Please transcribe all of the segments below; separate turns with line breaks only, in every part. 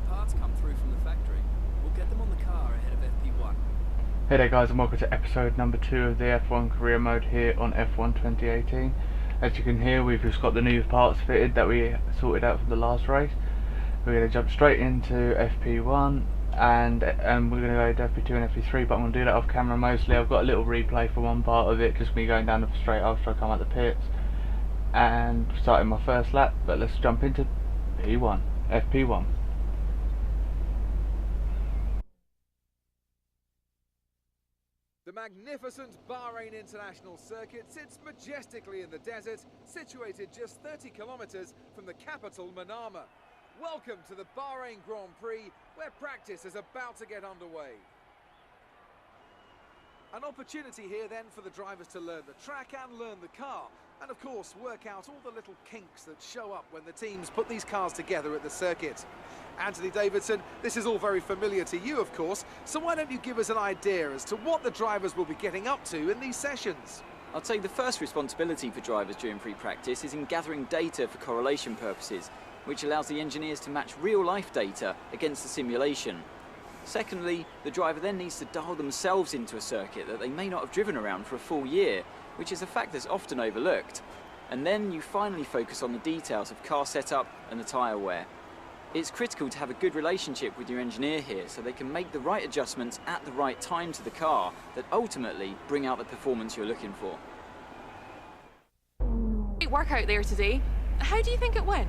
parts come through from the factory. We'll get them on the car ahead of FP1.
Hey there guys, and welcome to episode number 2 of the F1 career mode here on F1 2018. As you can hear, we've just got the new parts fitted that we sorted out for the last race. We're going to jump straight into FP1 and we're going to go to FP2 and FP3, but I'm going to do that off camera mostly. I've got a little replay for one part of it, just me going down the straight after I come out the pits and starting my first lap. But let's jump into P1, FP1.
The magnificent Bahrain International Circuit sits majestically in the desert, situated just 30 kilometers from the capital Manama. Welcome to the Bahrain Grand Prix, where practice is about to get underway. An opportunity here then for the drivers to learn the track and learn the car, and of course work out all the little kinks that show up when the teams put these cars together at the circuit. Anthony Davidson, this is all very familiar to you, of course, so why don't you give us an idea as to what the drivers will be getting up to in these sessions?
I'd say the first responsibility for drivers during pre-practice is in gathering data for correlation purposes, which allows the engineers to match real-life data against the simulation. Secondly, the driver then needs to dial themselves into a circuit that they may not have driven around for a full year, which is a fact that's often overlooked. And then you finally focus on the details of car setup and the tyre wear. It's critical to have a good relationship with your engineer here so they can make the right adjustments at the right time to the car that ultimately bring out the performance you're looking for.
Great workout there today. How do you think it went?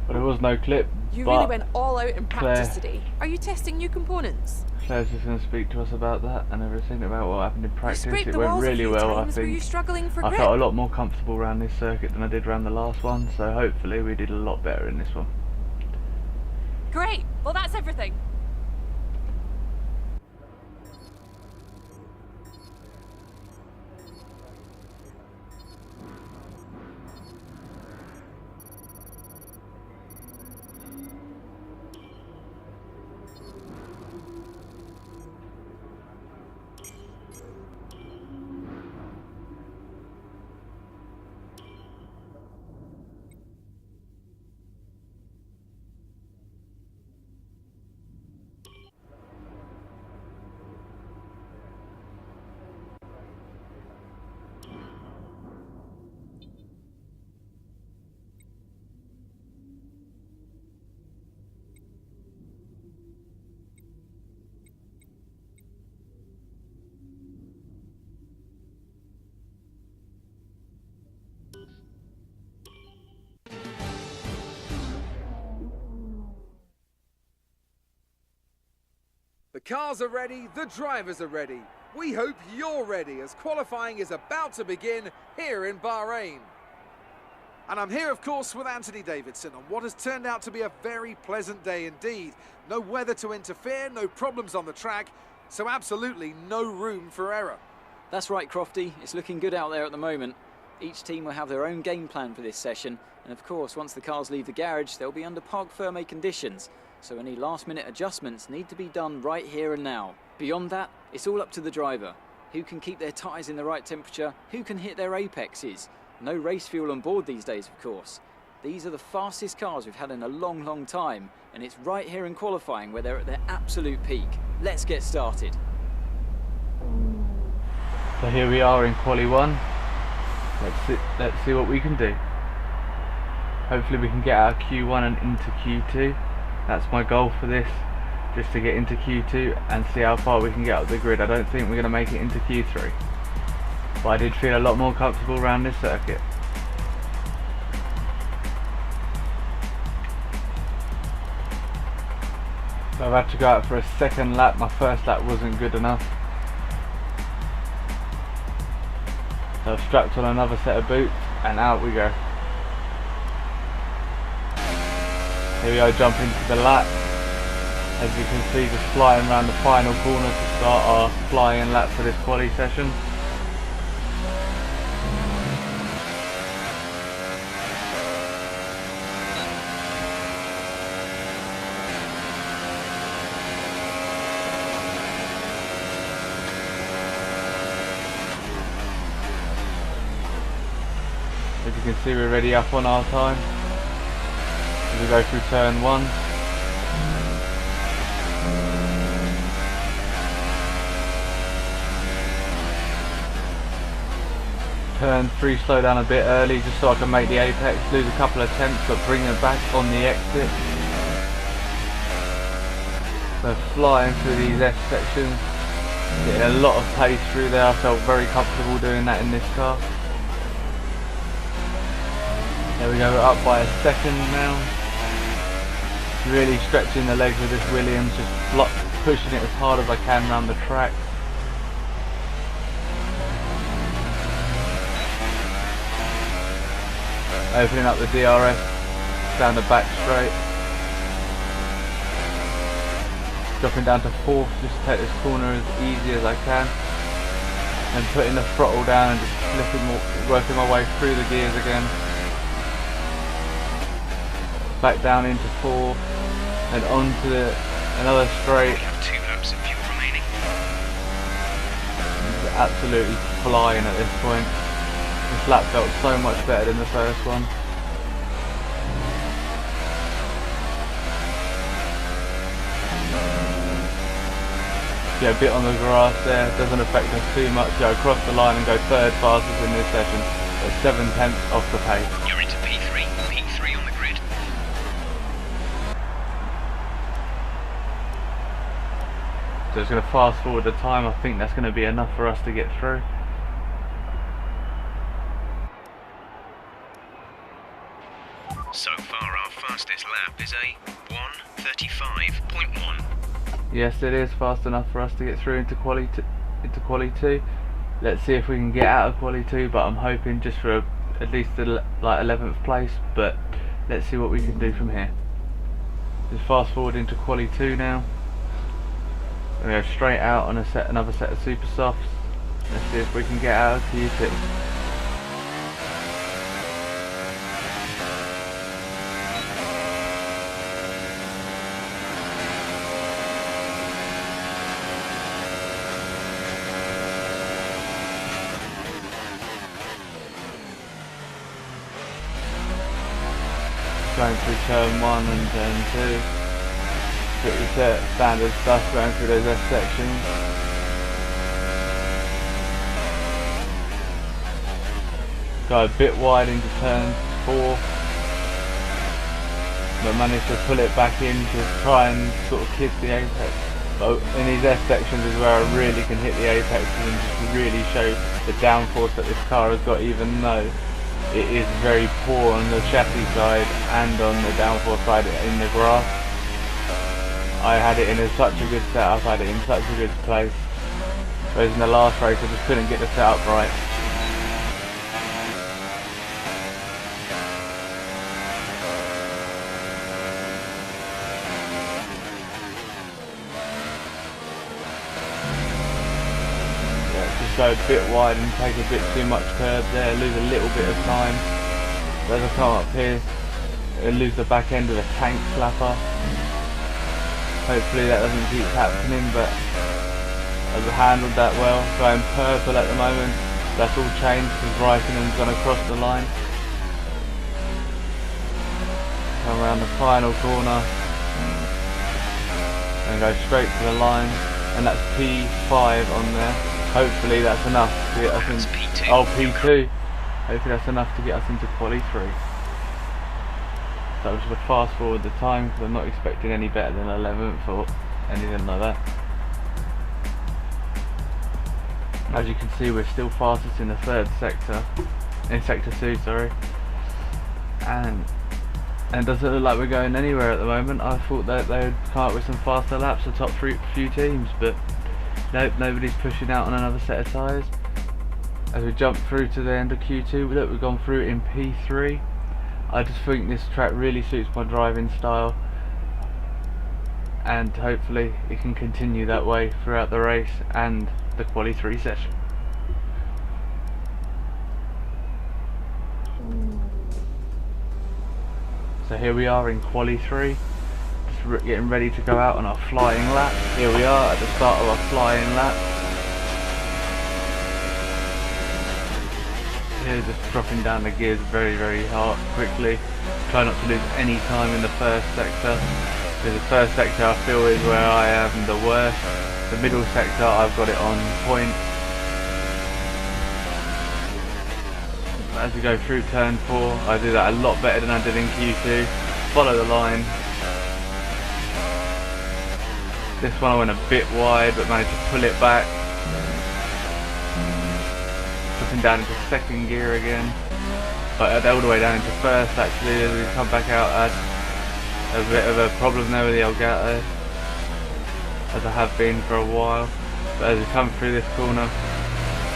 But there was no clip.
You really went all out in practice today. Are you testing new components?
Claire's just going to speak to us about that and everything about what happened in practice.
You scraped
It
the
went
walls
really
a few
well, I
times. Were you
think.
struggling for
I
grip?
felt a lot more comfortable around this circuit than I did around the last one, so hopefully we did a lot better in this one.
Great. Well, that's everything.
The cars are ready, the drivers are ready. We hope you're ready as qualifying is about to begin here in Bahrain. And I'm here, of course, with Anthony Davidson on what has turned out to be a very pleasant day indeed. No weather to interfere, no problems on the track, so absolutely no room for error.
That's right, Crofty. It's looking good out there at the moment. Each team will have their own game plan for this session, and of course, once the cars leave the garage, they'll be under parc fermé conditions. So any last-minute adjustments need to be done right here and now. Beyond that, it's all up to the driver. Who can keep their tyres in the right temperature? Who can hit their apexes? No race fuel on board these days, of course. These are the fastest cars we've had in a long, long time, and it's right here in qualifying where they're at their absolute peak. Let's get started.
So here we are in Quali 1. Let's see what we can do. Hopefully we can get out of Q1 and into Q2. That's my goal for this, just to get into Q2 and see how far we can get up the grid. I don't think we're going to make it into Q3, but I did feel a lot more comfortable around this circuit. So I've had to go out for a second lap. My first lap wasn't good enough, so I've strapped on another set of boots and out we go. Here we go, jump into the lap. As you can see, just flying around the final corner to start our flying lap for this quali session. As you can see, we're already up on our time. As we go through turn 1. turn 3 slow down a bit early just so I can make the apex, lose a couple of tenths but bring it back on the exit. So flying through these S sections, getting a lot of pace through there. I felt very comfortable doing that in this car. There we go, we're up by a second now. Really stretching the legs with this Williams, just pushing it as hard as I can around the track. Opening up the DRS down the back straight. Dropping down to 4th just to take this corner as easy as I can. And putting the throttle down and just working my way through the gears again. Back down into 4 and onto another straight.
We have 2 laps of fuel remaining.
Absolutely flying at this point. This lap felt so much better than the first one. Yeah, a bit on the grass there, doesn't affect us too much. Go across the line and go 3rd fastest in this session at 7 tenths off the pace.
You're into P3, P3 on the grid.
So it's going to fast forward the time. I think that's going to be enough for us to get through.
So far our fastest lap is a 1:35.1.
Yes, it is fast enough for us to get through into quali 2. Let's see if we can get out of quali 2, but I'm hoping just for at least the 11th place, but let's see what we can do from here. Just fast forward into quali 2 now. We go straight out on another set of super softs. Let's see if we can get out of Q2. Going through turn 1 and turn 2. Pretty standard stuff going through those S sections. Go a bit wide into turn 4. But managed to pull it back in to try and sort of kiss the apex. But in these S sections is where I really can hit the apex and just really show the downforce that this car has got, even though it is very poor on the chassis side and on the downforce side in the grass. I had it in such a good setup, I had it in such a good place. Whereas in the last race I just couldn't get the setup right. Go a bit wide and take a bit too much curve there, lose a little bit of time. As I come up here, I lose the back end of a tank slapper. Hopefully that doesn't keep happening, but I've handled that well. Going purple at the moment, that's all changed because Raikkonen's gone across the line. Come around the final corner and go straight to the line, and that's P5 on there. Hopefully that's enough to get us in.
P2.
Oh, P2. Hopefully that's enough to get us into quali 3. So I'm just going to fast forward the time because I'm not expecting any better than 11th or anything like that. As you can see, we're still fastest in the 3rd sector, in sector 2, sorry. And it doesn't look like we're going anywhere at the moment. I thought that they would come up with some faster laps, the top few teams, but nope, nobody's pushing out on another set of tyres. As we jump through to the end of Q2, look, we've gone through in P3. I just think this track really suits my driving style, and hopefully it can continue that way throughout the race and the quali 3 session. So here we are in quali 3. Getting ready to go out on our flying lap. Here we are at the start of our flying lap. Here just dropping down the gears very hard, quickly. Try not to lose any time in the 1st sector, because the 1st sector I feel is where I am the worst. The middle sector I've got it on point. As we go through turn 4, I do that a lot better than I did in Q2. Follow the line. This one I went a bit wide but managed to pull it back. Dropping down into second gear again. But all the way down into first actually. As we come back out, I had a bit of a problem there with the Elgato, as I have been for a while. But as we come through this corner,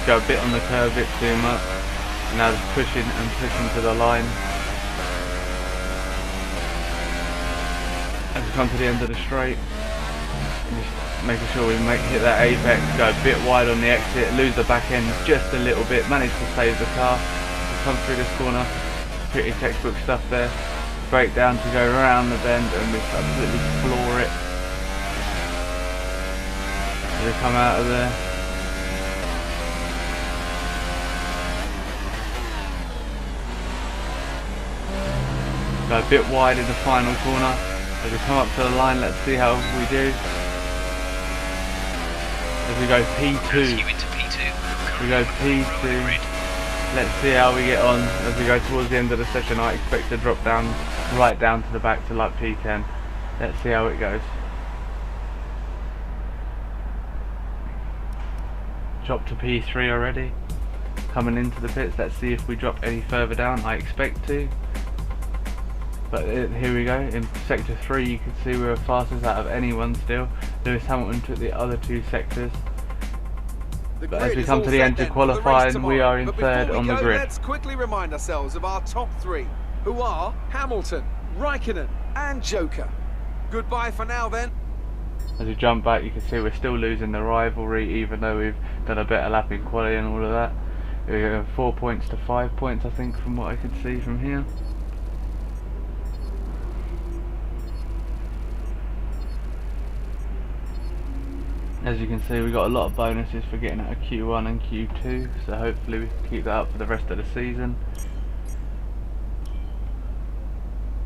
go a bit on the curb, a bit too much. And now just pushing and pushing to the line. As we come to the end of the straight, just making sure we hit that apex, go a bit wide on the exit, lose the back end just a little bit, manage to save the car. We come through this corner, pretty textbook stuff there. Brake down to go around the bend and we absolutely floor it. As we come out of there. Go a bit wide in the final corner. As we come up to the line, let's see how we do. As we go P2. We go P2. Let's see how we get on. As we go towards the end of the session, I expect to drop down, right down to the back to like P10. Let's see how it goes. Drop to P3 already. Coming into the pits, let's see if we drop any further down. I expect to. But here we go, in sector 3 you can see we were fastest out of anyone still. Lewis Hamilton took the other 2 sectors. But as we come to the end of qualifying, we are in third on the grid.
Let's quickly remind ourselves of our top 3, who are Hamilton, Raikkonen and Joker. Goodbye for now then.
As we jump back, you can see we're still losing the rivalry, even though we've done a better lap in quali and all of that. We go 4 points to 5 points, I think, from what I can see from here. As you can see, we got a lot of bonuses for getting out of Q1 and Q2, so hopefully we can keep that up for the rest of the season.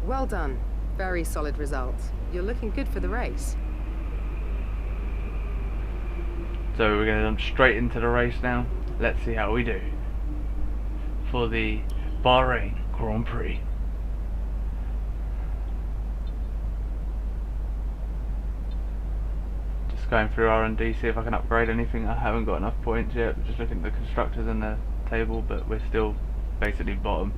Well done. Very solid results. You're looking good for the race.
So we're going to jump straight into the race now. Let's see how we do for the Bahrain Grand Prix. Going through R&D, see if I can upgrade anything. I haven't got enough points yet. Just looking at the constructors and the table, but we're still basically bottom.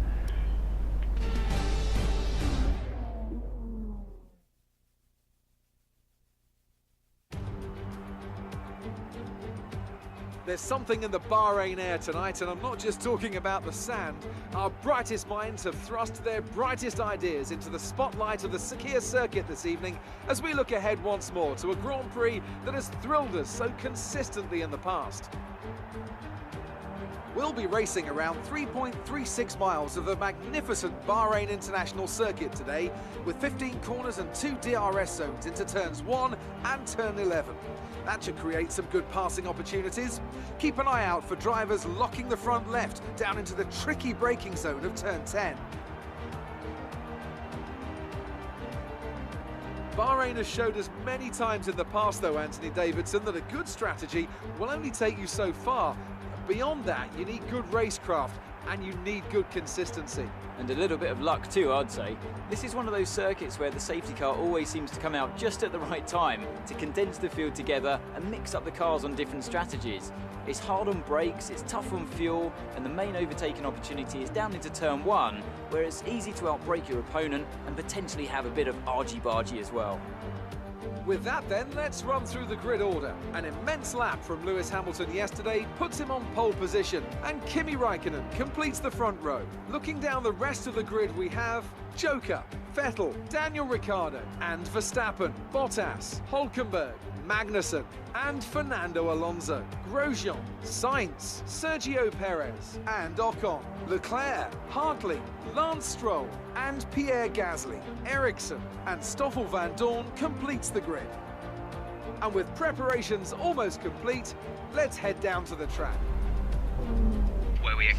There's something in the Bahrain air tonight, and I'm not just talking about the sand. Our brightest minds have thrust their brightest ideas into the spotlight of the Sakhir circuit this evening as we look ahead once more to a Grand Prix that has thrilled us so consistently in the past. We'll be racing around 3.36 miles of the magnificent Bahrain International Circuit today, with 15 corners and 2 DRS zones into turns 1 and turn 11. That should create some good passing opportunities. Keep an eye out for drivers locking the front left down into the tricky braking zone of turn 10. Bahrain has showed us many times in the past though, Anthony Davidson, that a good strategy will only take you so far. Beyond that, you need good racecraft and you need good consistency.
And a little bit of luck too, I'd say. This is one of those circuits where the safety car always seems to come out just at the right time to condense the field together and mix up the cars on different strategies. It's hard on brakes, it's tough on fuel, and the main overtaking opportunity is down into turn 1, where it's easy to outbrake your opponent and potentially have a bit of argy-bargy as well.
With that then, let's run through the grid order. An immense lap from Lewis Hamilton yesterday puts him on pole position, and Kimi Raikkonen completes the front row. Looking down the rest of the grid, we have Joker, Vettel, Daniel Ricciardo, and Verstappen, Bottas, Hülkenberg, Magnussen, and Fernando Alonso, Grosjean, Sainz, Sergio Perez, and Ocon, Leclerc, Hartley, Lance Stroll, and Pierre Gasly. Ericsson and Stoffel van Dorn completes the grid. And with preparations almost complete, let's head down to the track.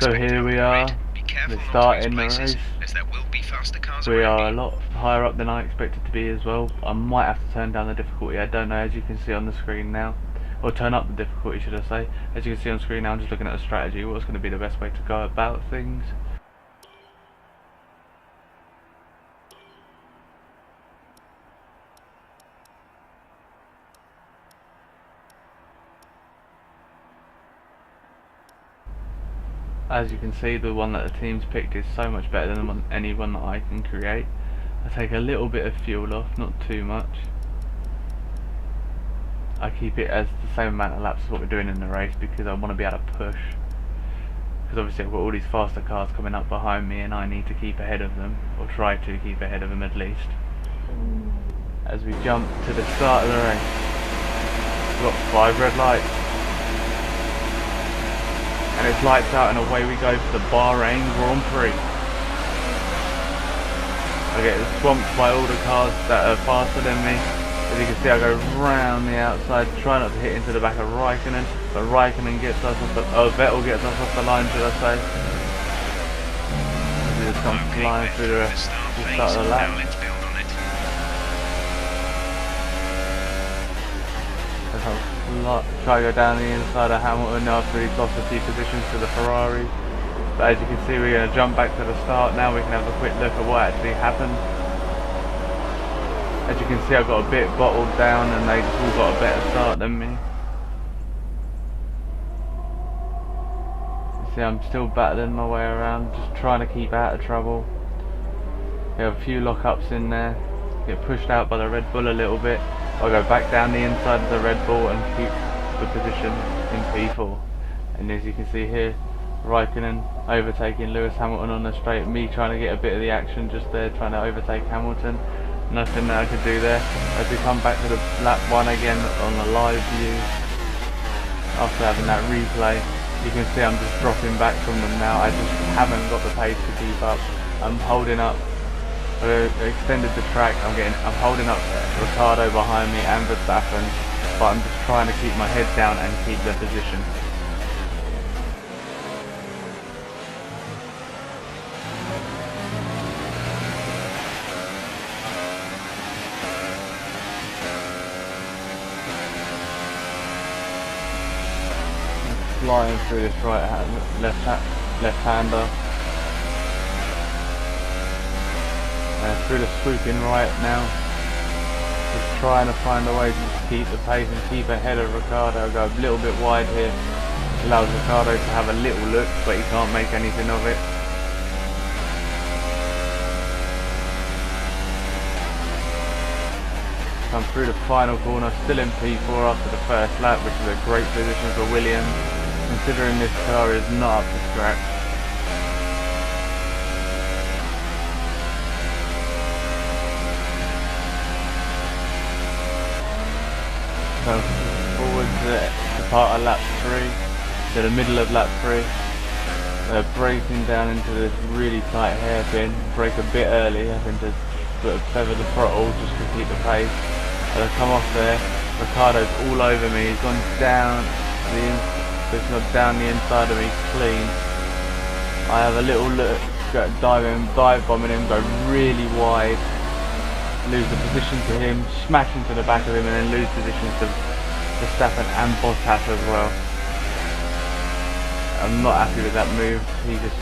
So here we are, we're starting the race.
As there will be faster cars
We
around
are a
you.
lot higher up than I expected to be as well. I might have to turn down the difficulty, I don't know, as you can see on the screen now. Or turn up the difficulty, should I say. As you can see on screen now, I'm just looking at a strategy, what's going to be the best way to go about things. As you can see, the one that the team's picked is so much better than any one that I can create. I take a little bit of fuel off, not too much. I keep it as the same amount of laps as what we're doing in the race because I want to be able to push. Because obviously I've got all these faster cars coming up behind me and I need to keep ahead of them, or try to keep ahead of them at least. As we jump to the start of the race, we've got 5 red lights. And it's lights out and away we go for the Bahrain Grand Prix. I get swamped by all the cars that are faster than me. As you can see, I go round the outside, try not to hit into the back of Raikkonen, but Raikkonen gets us off the, Vettel gets us off the line, should I say. As we just come flying through the start of the lap.
Let's build on it.
As I try to go down the inside of Hamilton after he's lost a few positions to the Ferrari. But as you can see, we're going to jump back to the start now. We can have a quick look at what actually happened. As you can see, I got a bit bottled down and they just all got a better start than me. You see, I'm still battling my way around, just trying to keep out of trouble. We have a few lockups in there, get pushed out by the Red Bull a little bit. I'll go back down the inside of the Red Bull and keep the position in P4. And as you can see here, Raikkonen overtaking Lewis Hamilton on the straight, me trying to get a bit of the action just there, trying to overtake Hamilton. Nothing that I could do there. As we come back to the lap 1 again on the live view, after having that replay, you can see I'm just dropping back from them now. I just haven't got the pace to keep up. I'm holding up. I extended the track. I'm holding up Ricciardo behind me and Verstappen, but I'm just trying to keep my head down and keep the position. Flying through this left-hander, through the swooping right now, just trying to find a way to just keep the pace and keep ahead of Ricciardo. Go a little bit wide here, allows Ricciardo to have a little look, but he can't make anything of it. Come through the final corner, still in P4 after the first lap, which is a great position for Williams, considering this car is not up to scratch. So forward to part of lap 3, to the middle of lap 3. They're braking down into this really tight hairpin, brake a bit early, having to feather the throttle just to keep the pace. As I come off there, Ricciardo's all over me, he's gone down the inside of me clean. I have a little look, dive bombing him, go really wide, lose the position to him, smash into the back of him, and then lose positions to Verstappen and Bottas as well. I'm not happy with that move. He just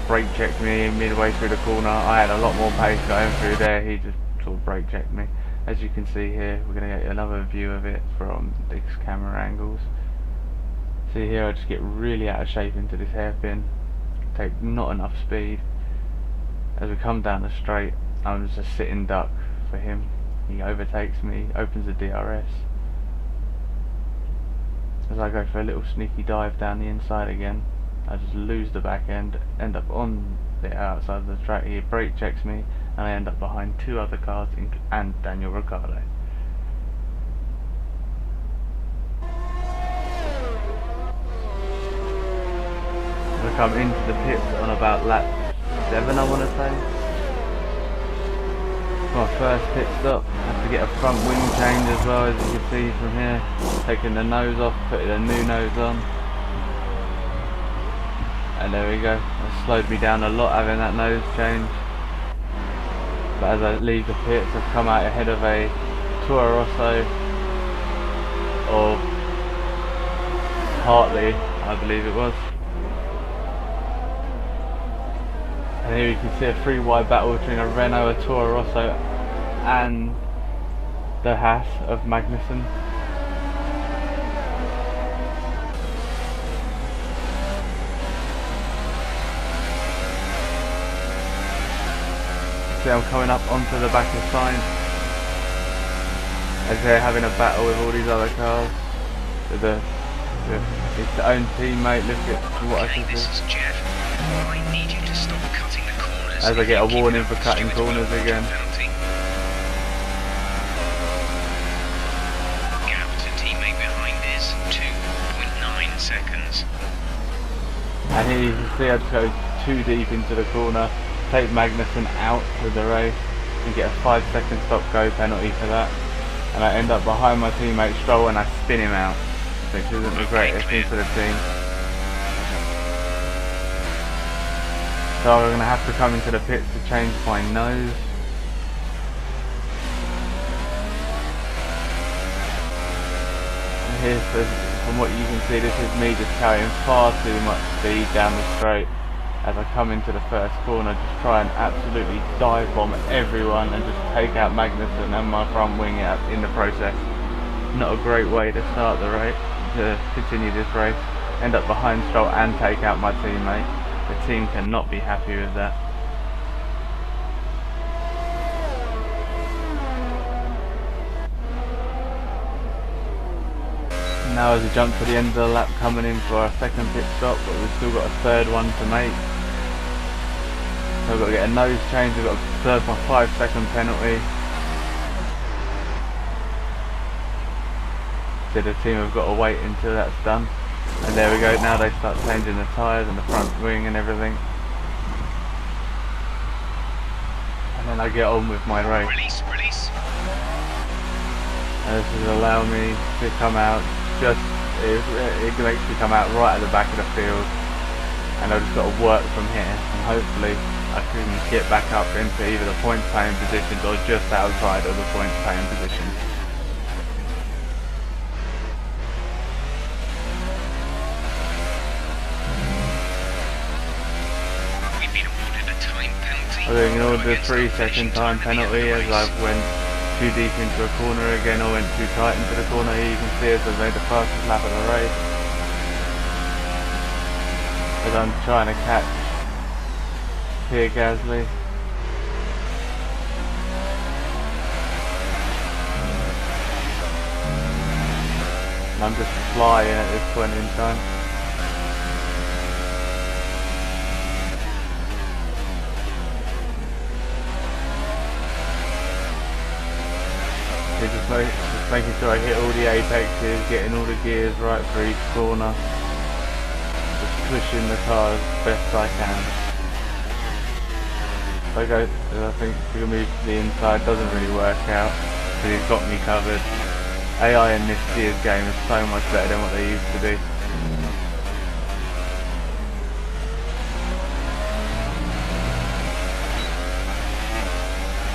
brake checked me midway through the corner. I had a lot more pace going through there. He just sort of brake checked me. As you can see here, we're going to get another view of it from these camera angles. See here, I just get really out of shape into this hairpin. Take not enough speed. As we come down the straight, I'm just a sitting duck for him. He overtakes me, opens the DRS. As I go for a little sneaky dive down the inside again, I just lose the back end up on the outside of the track. He brake checks me, and I end up behind 2 other cars and Daniel Ricciardo. I come into the pits on about lap 7, I want to say. My first pit stop, I have to get a front wing change as well, as you can see from here. Taking the nose off, putting a new nose on. And there we go, that slowed me down a lot having that nose change. But as I leave the pits, I've come out ahead of a Toro Rosso of Hartley, I believe it was. And here you can see a 3-wide battle between a Renault, a Toro Rosso and the Haas of Magnussen. see I'm coming up onto the back of Sainz as they're having a battle with all these other cars. With his own teammate. Look at what I
Okay,
can
this
do.
is Jeff. I need you to stop cutting the corners.
As I get a
If you keep
warning
it
for
up,
cutting
Stuart will
corners
award you a
again.
penalty. Gap to teammate behind is 2.9 seconds.
And here you can see I just go too deep into the corner, take Magnussen out of the race and get a 5-second stop-go penalty for that. And I end up behind my teammate Stroll and I spin him out, which isn't the greatest thing for the team. So I'm going to have to come into the pits to change my nose. And here's from what you can see, this is me just carrying far too much speed down the straight as I come into the first corner, just try and absolutely dive bomb everyone and just take out Magnussen and my front wing out in the process. Not a great way to start the race, to continue this race. End up behind Stroll and take out my teammate. The team cannot be happy with that. Now as we jump to the end of the lap, coming in for our second pit stop, but we've still got a third one to make. So I've got to get a nose change, I've got to serve my 5-second penalty. So the team have got to wait until that's done. And there we go, now they start changing the tyres and the front wing and everything. And then I get on with my race.
Release.
And this will allow me to come out just, it makes me come out right at the back of the field. And I've just got to work from here and hopefully I can get back up into either the point paying positions or just outside of the point paying positions.
We've been awarded a time penalty.
I ignored the
Against
3-second time
at the end of
penalty
the
as I
race.
went too deep into a corner again, or went too tight into the corner. Here you can see as I made the fastest lap of the race. As I'm trying to catch Pierre Gasly. And I'm just flying at this point in time. Just making sure I hit all the apexes, getting all the gears right for each corner. Just pushing the car as best I can. I think to move to the inside doesn't really work out, because he's got me covered. AI in this year's game is so much better than what they used to be.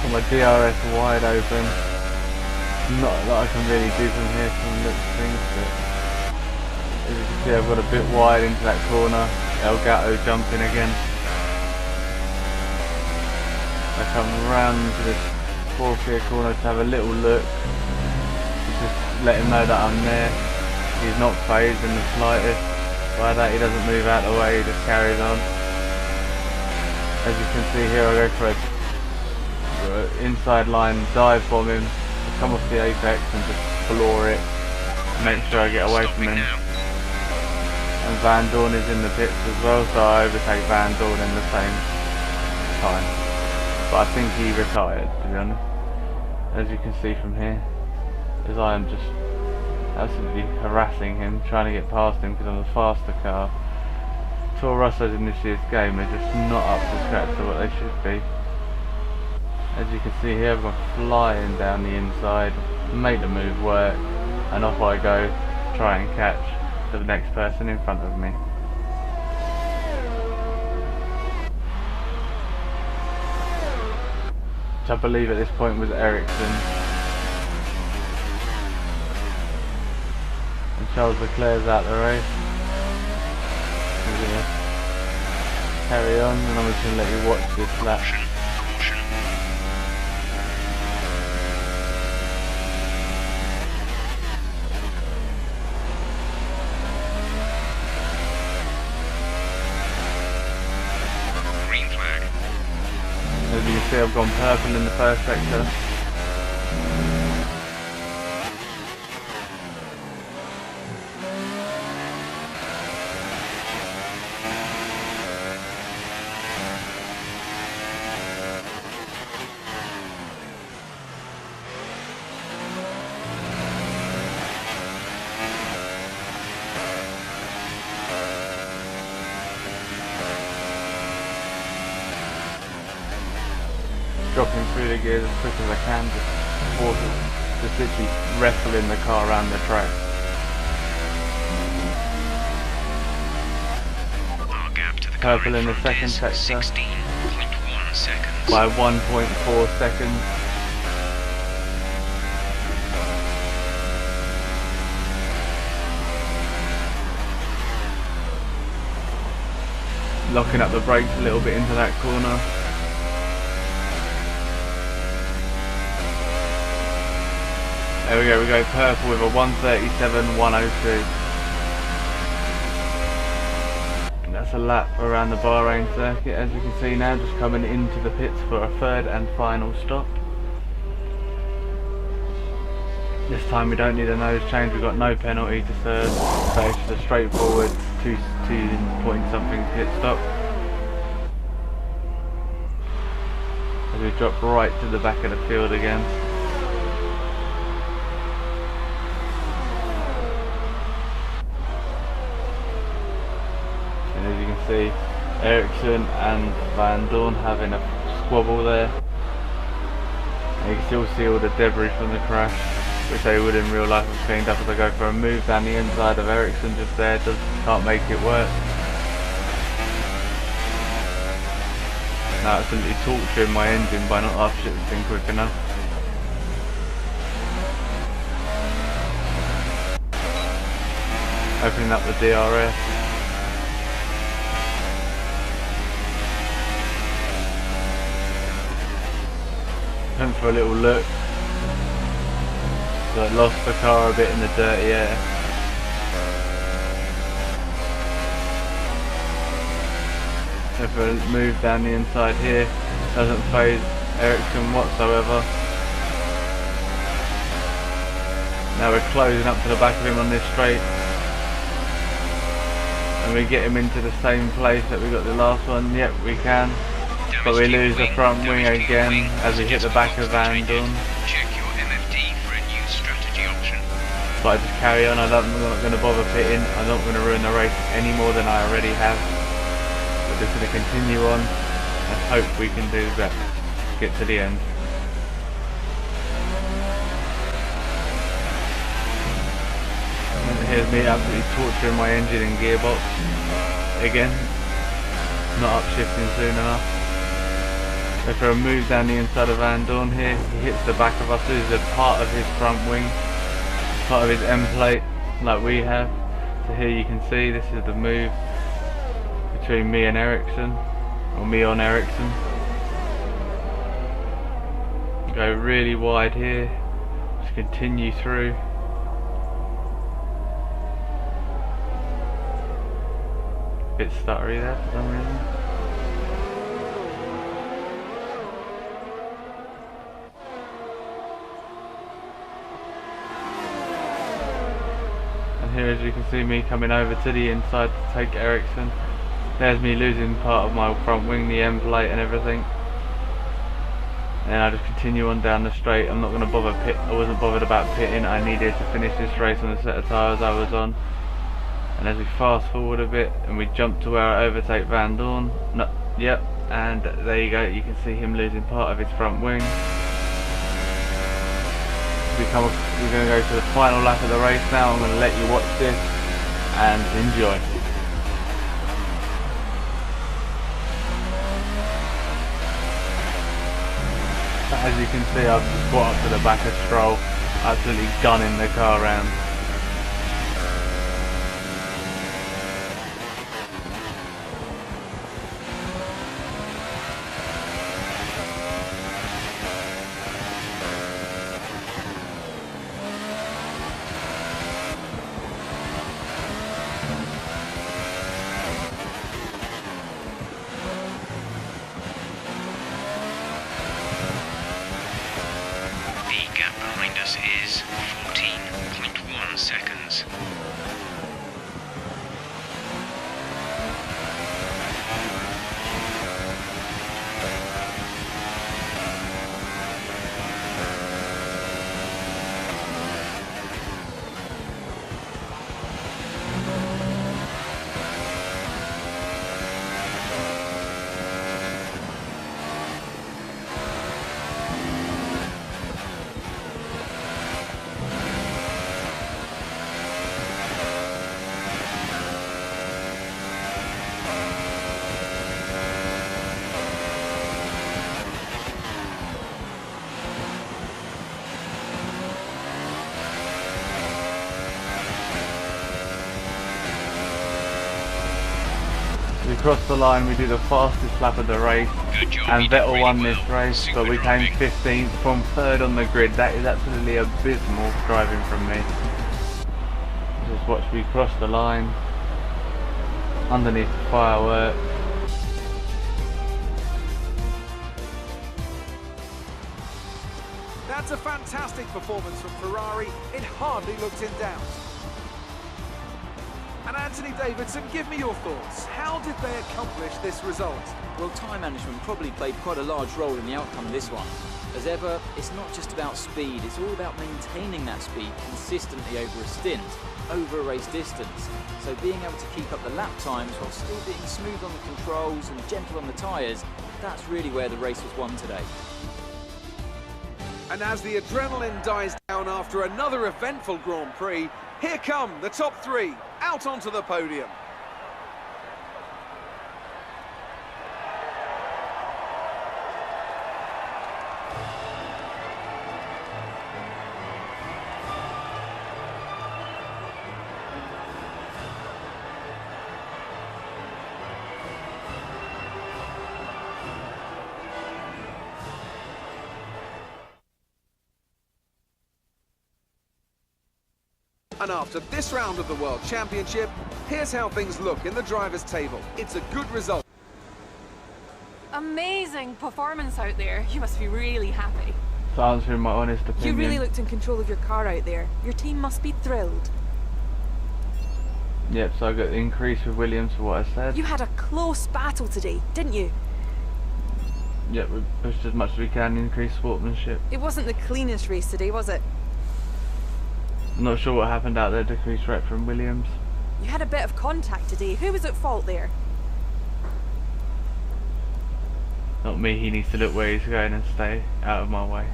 Got my DRS wide open. Not a lot I can really do from here from the looks of things, but as you can see I've got a bit wide into that corner. El Gato jumping again. I come round to this fourth gear corner to have a little look, just let him know that I'm there. He's not phased in the slightest by that, he doesn't move out of the way, he just carries on. As you can see here, I go for a inside line dive bomb him, come off the apex and just floor it, make sure I get away from him. And Van Dorn is in the pits as well, so I overtake Van Dorn in the same time. But I think he retired, to be honest. As you can see from here, as I am just absolutely harassing him, trying to get past him because I'm the faster car. Toro Rossos in this year's game, they're just not up to scratch to what they should be. As you can see here, I've gone flying down the inside, make the move work, and off I go, try and catch the next person in front of me. Which I believe at this point was Ericsson. And Charles Leclerc's out the race. We're gonna carry on, and I'm just going to let you watch this lap. As you can see, I've I've gone purple in the first sector. Dropping through the gears as quick as I can, just literally wrestling the car around the track.
Our gap to the
Purple
car
in the
front
second
is
sector
16.1 seconds.
by 1.4 seconds. Locking up the brakes a little bit into that corner. There we go purple with a 1:37.102. And that's a lap around the Bahrain circuit, as you can see now, just coming into the pits for a third and final stop. This time we don't need a nose change, we've got no penalty to serve, so it's just a straightforward 2 point something pit stop. As we drop right to the back of the field again. And as you can see, Ericsson and Van Dorn having a squabble there. And you can still see all the debris from the crash, which they would in real life have cleaned up as I go for a move down the inside of Ericsson just there, can't make it work. Now absolutely torturing my engine by not upshifting quick enough. Opening up the DRS. Went for a little look. So I lost the car a bit in the dirty air. So for a move down the inside here, doesn't phase Ericsson whatsoever. Now we're closing up to the back of him on this straight. And we get him into the same place that we got the last one. Yep, we can. But we lose the front wing again as we hit the back of Van Dorn.
Check your MFD for a new strategy option.
But I just carry on, I'm not going to bother pitting, I'm not going to ruin the race any more than I already have. We're just going to continue on and hope we can do that, get to the end. And here's me absolutely torturing my engine and gearbox again, not upshifting soon enough. So for a move down the inside of Van Dorn here, he hits the back of us. This is a part of his front wing, part of his end plate like we have. So here you can see this is the move between me and Ericsson, or me on Ericsson. Go really wide here, just continue through. Bit stuttery there for some reason. Here, as you can see, me coming over to the inside to take Ericsson. There's me losing part of my front wing, the end plate and everything. And I just continue on down the straight. I'm not going to bother pit. I wasn't bothered about pitting. I needed to finish this race on the set of tyres I was on. And as we fast forward a bit and we jump to where I overtake Van Dorn. No, yep, and there you go. You can see him losing part of his front wing. We're going to go to the final lap of the race now. I'm going to let you watch this and enjoy. But as you can see, I've just got up to the back of Stroll, absolutely gunning the car round. We crossed the line, we do the fastest lap of the race,
Good job,
and
you did
Vettel
really
won
well.
this race,
Super
but we came
driving.
15th from 3rd on the grid. That is absolutely abysmal driving from me. Just watch me cross the line, underneath the fireworks.
That's a fantastic performance from Ferrari. It hardly looked in doubt. And Anthony Davidson, give me your thoughts. How did they accomplish this result?
Well, time management probably played quite a large role in the outcome of this one. As ever, it's not just about speed, it's all about maintaining that speed consistently over a stint, over a race distance. So being able to keep up the lap times while still being smooth on the controls and gentle on the tyres, that's really where the race was won today.
And as the adrenaline dies down after another eventful Grand Prix, here come the top three out onto the podium. And after this round of the World Championship, here's how things look in the drivers' table. It's a good result.
Amazing performance out there. You must be really happy.
So answering my honest
You
opinion.
really looked in control of your car out there. Your team must be thrilled.
Yep, so I got the increase with Williams for what I said.
You had a close battle today, didn't you?
Yep, we pushed as much as we can, increase sportsmanship.
It wasn't the cleanest race today, was it?
I'm not sure what happened out there, decreased rep from Williams.
You had a bit of contact today. Who was at fault there?
Not me, he needs to look where he's going and stay out of my way.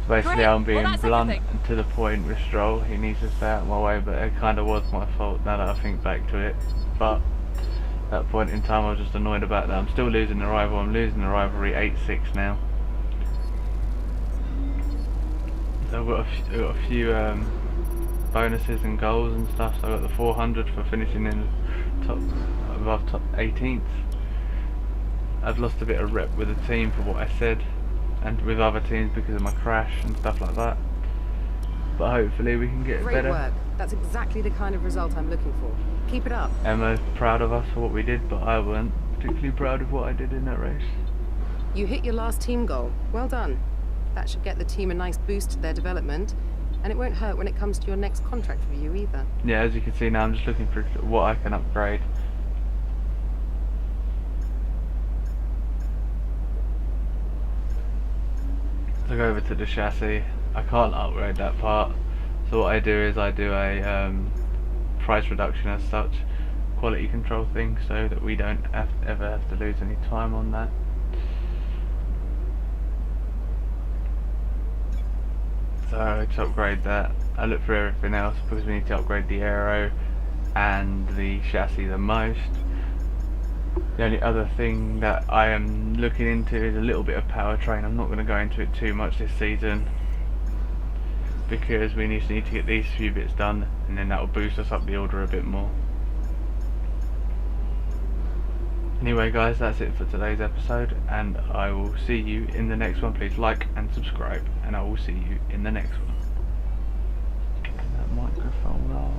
So basically
Great.
I'm being
Well, that's
blunt
everything.
and to the point with Stroll. He needs to stay out of my way, but it kind of was my fault now that I think back to it. But at that point in time I was just annoyed about that. I'm still losing the rival, I'm losing the rivalry 8-6 now. So I've got a few bonuses and goals and stuff. So I got the 400 for finishing in above top 18th. I've lost a bit of rep with the team for what I said, and with other teams because of my crash and stuff like that. But hopefully we can get it
Great
better.
work. That's exactly the kind of result I'm looking for. Keep it up.
Emma's proud of us for what we did, but I weren't particularly proud of what I did in that race.
You hit your last team goal. Well done. That should get the team a nice boost to their development, and it won't hurt when it comes to your next contract review either.
Yeah, as you can see now I'm just looking for what I can upgrade. So go over to the chassis. I can't upgrade that part, so what I do is I do a price reduction as such, quality control thing, so that we don't ever have to lose any time on that. So to upgrade that, I look for everything else because we need to upgrade the aero and the chassis the most. The only other thing that I am looking into is a little bit of powertrain. I'm not going to go into it too much this season because we need to get these few bits done, and then that will boost us up the order a bit more. Anyway guys, that's it for today's episode, and I will see you in the next one. Please like and subscribe, and I will see you in the next one. That microphone off.